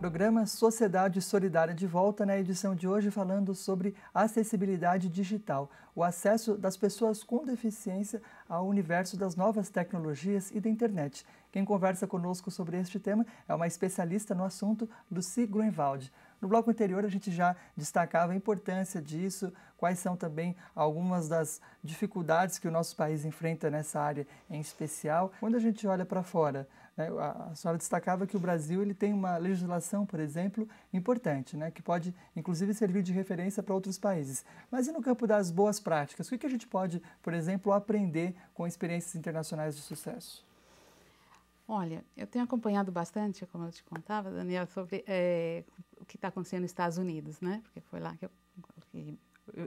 Programa Sociedade Solidária de volta na edição de hoje falando sobre acessibilidade digital, o acesso das pessoas com deficiência ao universo das novas tecnologias e da internet. Quem conversa conosco sobre este tema é uma especialista no assunto, Lucy Grunwald. No bloco anterior a gente já destacava a importância disso, quais são também algumas das dificuldades que o nosso país enfrenta nessa área em especial. Quando a gente olha para fora, né, a senhora destacava que o Brasil ele tem uma legislação, por exemplo, importante, né, que pode inclusive servir de referência para outros países. Mas e no campo das boas práticas? O que a gente pode, por exemplo, aprender com experiências internacionais de sucesso? Olha, eu tenho acompanhado bastante, como eu te contava, Daniel, sobre o que está acontecendo nos Estados Unidos, né? Porque foi lá que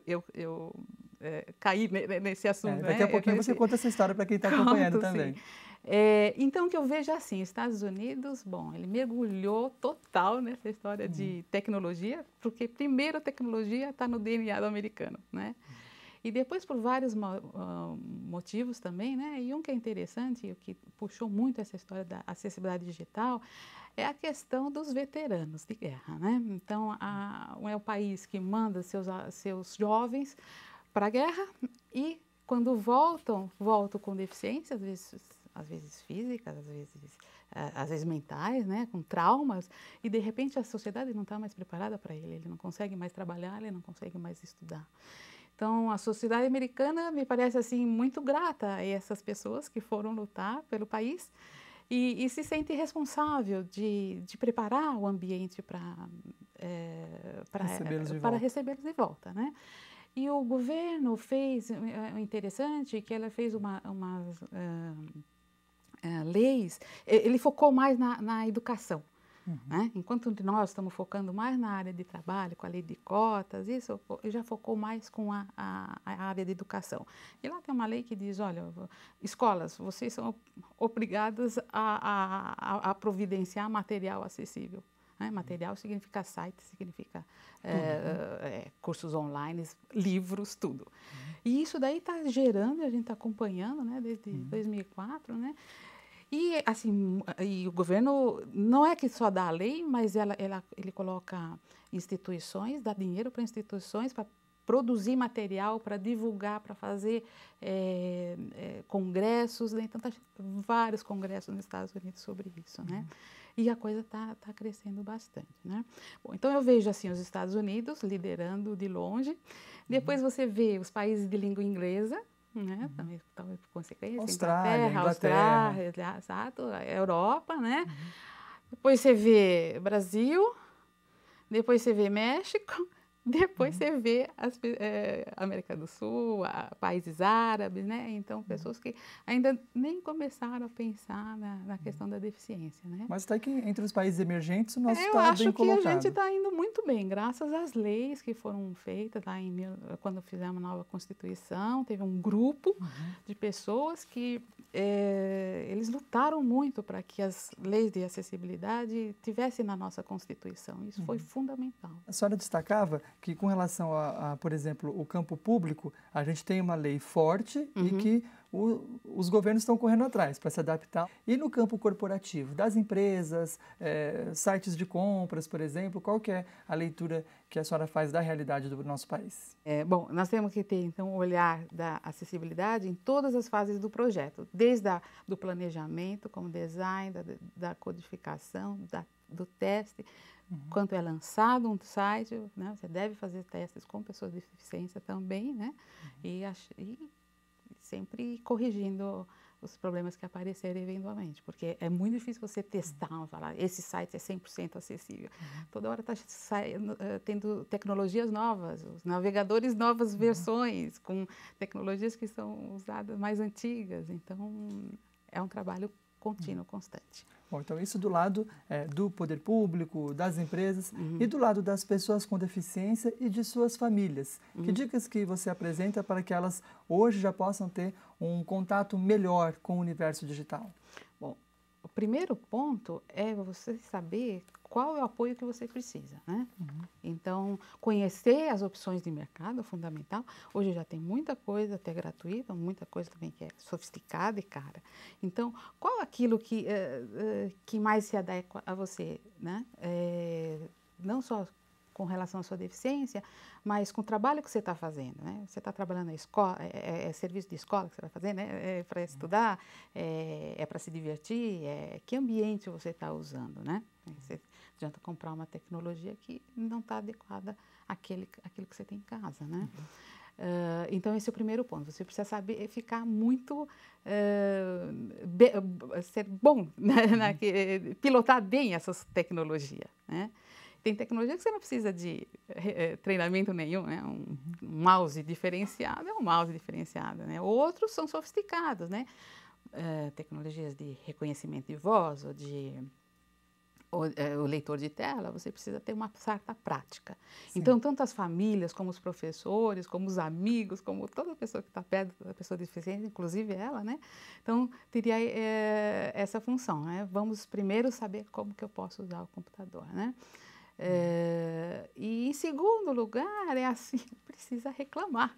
eu caí nesse assunto. Daqui a pouquinho você conta essa história para quem está acompanhando também. Então, o que eu vejo assim, Estados Unidos, bom, ele mergulhou total nessa história de tecnologia, porque primeiro a tecnologia está no DNA do americano, né? E depois por vários motivos também, né? E um que é interessante, o que puxou muito essa história da acessibilidade digital, é a questão dos veteranos de guerra, né? Então, é o país que manda seus jovens para a guerra e quando voltam com deficiência, às vezes físicas, às vezes mentais, né? Com traumas, e de repente a sociedade não está mais preparada para ele não consegue mais trabalhar, ele não consegue mais estudar. Então, a sociedade americana me parece assim muito grata a essas pessoas que foram lutar pelo país e se sente responsável de preparar o ambiente para recebê-los de volta, né? E o governo fez, interessante, que ela fez umas leis, ele focou mais na educação. Né? Enquanto nós estamos focando mais na área de trabalho, com a lei de cotas, isso já focou mais com a área de educação. E lá tem uma lei que diz, olha, escolas, vocês são obrigadas a providenciar material acessível. Né? Material significa site, significa cursos online, livros, tudo. E isso daí está gerando, a gente está acompanhando, né, desde 2004, né? E, assim, o governo não é que só dá a lei, mas ele coloca instituições, dá dinheiro para instituições para produzir material, para divulgar, para fazer congressos, né? Então, vários congressos nos Estados Unidos sobre isso, né? E a coisa está crescendo bastante, né? Bom, então, eu vejo, assim, os Estados Unidos liderando de longe. Depois você vê os países de língua inglesa, né? Também, talvez por consequência, Inglaterra, Austrália, exato, a Europa, né? Depois você vê Brasil, depois você vê México, depois você vê América do Sul, países árabes, né? Então, pessoas que ainda nem começaram a pensar na questão da deficiência, né? Mas está aqui entre os países emergentes, o nosso Eu está acho bem que colocado. a gente está indo muito bem, graças às leis que foram feitas lá quando fizemos a nova Constituição. Teve um grupo de pessoas que eles lutaram muito para que as leis de acessibilidade tivessem na nossa Constituição. Isso foi fundamental. A senhora destacava que com relação por exemplo, o campo público, a gente tem uma lei forte e que os governos estão correndo atrás para se adaptar. E no campo corporativo, das empresas, sites de compras, por exemplo, qual que é a leitura que a senhora faz da realidade do nosso país? Bom, nós temos que ter, então, o olhar da acessibilidade em todas as fases do projeto, desde do planejamento, como design, da codificação, do teste, quando é lançado um site, né, você deve fazer testes com pessoas de deficiência também, né? E sempre corrigindo os problemas que aparecerem eventualmente, porque é muito difícil você testar, falar, esse site é 100% acessível. Toda hora está tendo tecnologias novas, os navegadores novas versões, com tecnologias que são usadas mais antigas, então é um trabalho contínuo, constante. Bom, então isso do lado do poder público, das empresas e do lado das pessoas com deficiência e de suas famílias. Que dicas que você apresenta para que elas hoje já possam ter um contato melhor com o universo digital? Bom, o primeiro ponto é você saber qual é o apoio que você precisa, né? Então, conhecer as opções de mercado é fundamental. Hoje já tem muita coisa até gratuita, muita coisa também que é sofisticada e cara. Então, qual aquilo que mais se adequa a você, né? Não só com relação à sua deficiência, mas com o trabalho que você está fazendo, né? Você está trabalhando na escola, é serviço de escola que você vai fazer, né? É para estudar, é para se divertir, que ambiente você está usando, né? Você adianta comprar uma tecnologia que não está adequada àquilo que você tem em casa, né? Então, esse é o primeiro ponto. Você precisa saber ficar muito, ser bom, né? Pilotar bem essas tecnologias, né? Tem tecnologia que você não precisa de treinamento nenhum, né? Um mouse diferenciado é um mouse diferenciado, né? Outros são sofisticados, né? Tecnologias de reconhecimento de voz ou o leitor de tela, você precisa ter uma certa prática. Sim. Então, tanto as famílias, como os professores, como os amigos, como toda pessoa que está perto da pessoa deficiente, inclusive ela, né? Então, teria essa função, né? Vamos primeiro saber como que eu posso usar o computador, né? E em segundo lugar, é assim, precisa reclamar,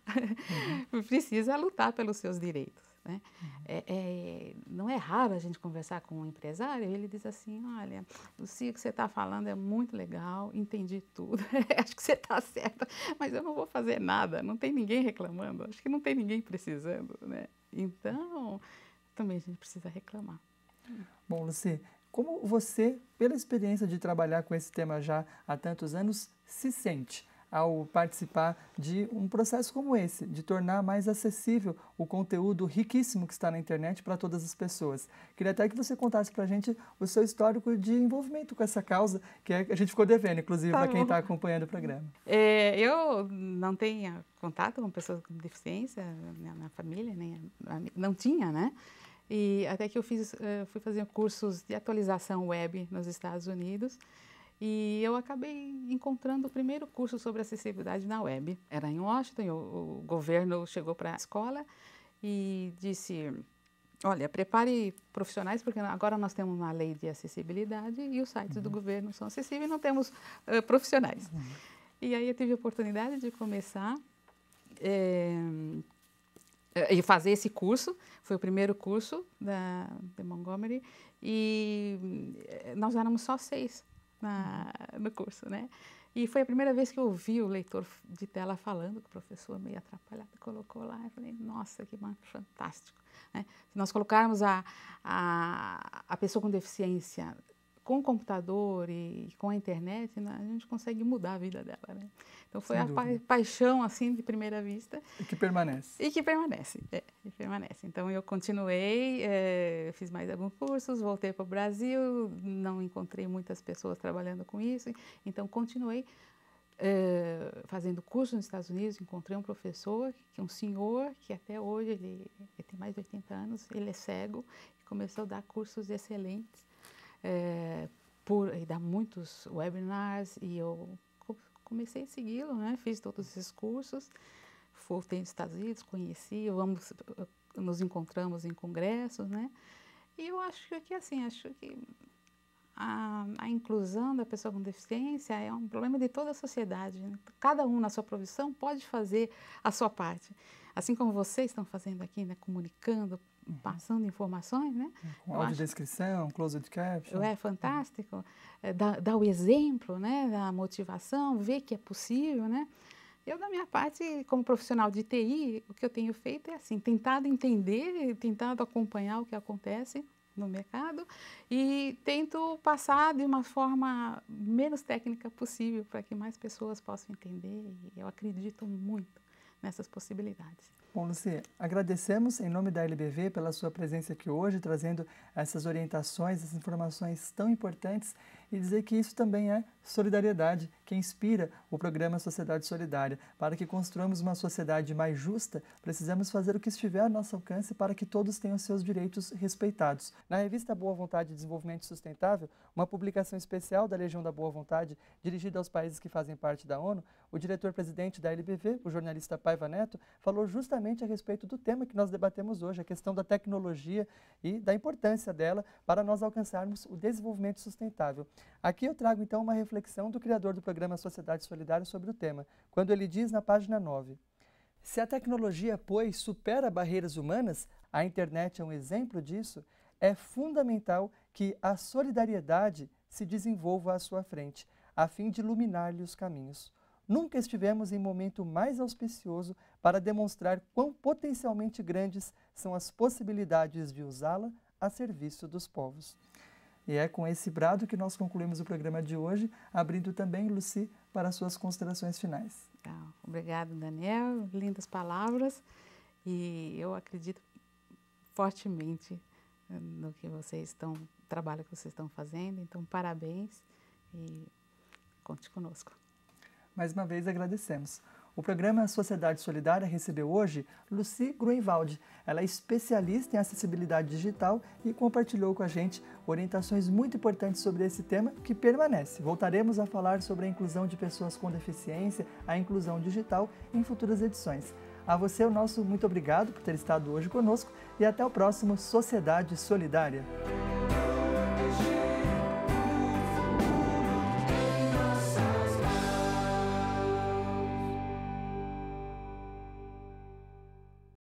precisa lutar pelos seus direitos, né? Não é raro a gente conversar com um empresário e ele diz assim, olha, Lucia, o que você está falando é muito legal, entendi tudo, acho que você está certa, mas eu não vou fazer nada, não tem ninguém reclamando, acho que não tem ninguém precisando, né? Então, também a gente precisa reclamar. Bom, Lucia, como você, pela experiência de trabalhar com esse tema já há tantos anos, se sente ao participar de um processo como esse, de tornar mais acessível o conteúdo riquíssimo que está na internet para todas as pessoas? Queria até que você contasse para a gente o seu histórico de envolvimento com essa causa, que a gente ficou devendo, inclusive, para quem está acompanhando o programa. Eu não tenho contato com pessoas com deficiência na família, nem não tinha, né? E até que eu fui fazer cursos de atualização web nos Estados Unidos e eu acabei encontrando o primeiro curso sobre acessibilidade na web. Era em Washington, o governo chegou para a escola e disse, olha, prepare profissionais, porque agora nós temos uma lei de acessibilidade e os sites do governo são acessíveis e não temos profissionais. E aí eu tive a oportunidade de começar e fazer esse curso. Foi o primeiro curso de Montgomery e nós éramos só 6 no curso, né? E foi a primeira vez que eu ouvi o leitor de tela falando, que o professor meio atrapalhado colocou lá. Eu falei, nossa, que fantástico, né? Se nós colocarmos a pessoa com deficiência com o computador e com a internet, né, a gente consegue mudar a vida dela, né? Então foi a paixão, assim, de primeira vista. E que permanece. E que permanece, e permanece. Então eu continuei, fiz mais alguns cursos, voltei para o Brasil, não encontrei muitas pessoas trabalhando com isso, então continuei fazendo curso nos Estados Unidos, encontrei um professor, um senhor, que até hoje, ele tem mais de 80 anos, ele é cego, e começou a dar cursos excelentes, e dá muitos webinars, e eu comecei a segui-lo, né? Fiz todos esses cursos, voltei nos Estados Unidos, conheci, nos encontramos em congressos, né? E eu acho que a inclusão da pessoa com deficiência é um problema de toda a sociedade, né? Cada um na sua profissão pode fazer a sua parte. Assim como vocês estão fazendo aqui, né? Comunicando, passando informações, né? Com audiodescrição, closed caption. É fantástico. Dá o exemplo, né? Da motivação, ver que é possível, né? Eu, da minha parte, como profissional de TI, o que eu tenho feito é assim, tentado entender, tentado acompanhar o que acontece no mercado e tento passar de uma forma menos técnica possível para que mais pessoas possam entender, e eu acredito muito nessas possibilidades. Bom, Lucia, agradecemos em nome da LBV pela sua presença aqui hoje, trazendo essas orientações, essas informações tão importantes, e dizer que isso também é solidariedade, que inspira o programa Sociedade Solidária. Para que construamos uma sociedade mais justa, precisamos fazer o que estiver ao nosso alcance para que todos tenham seus direitos respeitados. Na revista Boa Vontade e Desenvolvimento Sustentável, uma publicação especial da Legião da Boa Vontade, dirigida aos países que fazem parte da ONU, o diretor-presidente da LBV, o jornalista Paiva Neto, falou justamente a respeito do tema que nós debatemos hoje, a questão da tecnologia e da importância dela para nós alcançarmos o desenvolvimento sustentável. Aqui eu trago então uma reflexão do criador do programa Sociedade Solidária sobre o tema, quando ele diz na página 9: se a tecnologia, pois, supera barreiras humanas, a internet é um exemplo disso, é fundamental que a solidariedade se desenvolva à sua frente, a fim de iluminar-lhe os caminhos. Nunca estivemos em momento mais auspicioso para demonstrar quão potencialmente grandes são as possibilidades de usá-la a serviço dos povos. E é com esse brado que nós concluímos o programa de hoje, abrindo também, Lucy, para as suas considerações finais. Obrigada, Daniel. Lindas palavras. E eu acredito fortemente no que trabalho que vocês estão fazendo. Então, parabéns e conte conosco. Mais uma vez agradecemos. O programa Sociedade Solidária recebeu hoje Lucy Gruenwald. Ela é especialista em acessibilidade digital e compartilhou com a gente orientações muito importantes sobre esse tema que permanece. Voltaremos a falar sobre a inclusão de pessoas com deficiência, a inclusão digital em futuras edições. A você, o nosso muito obrigado por ter estado hoje conosco e até o próximo Sociedade Solidária.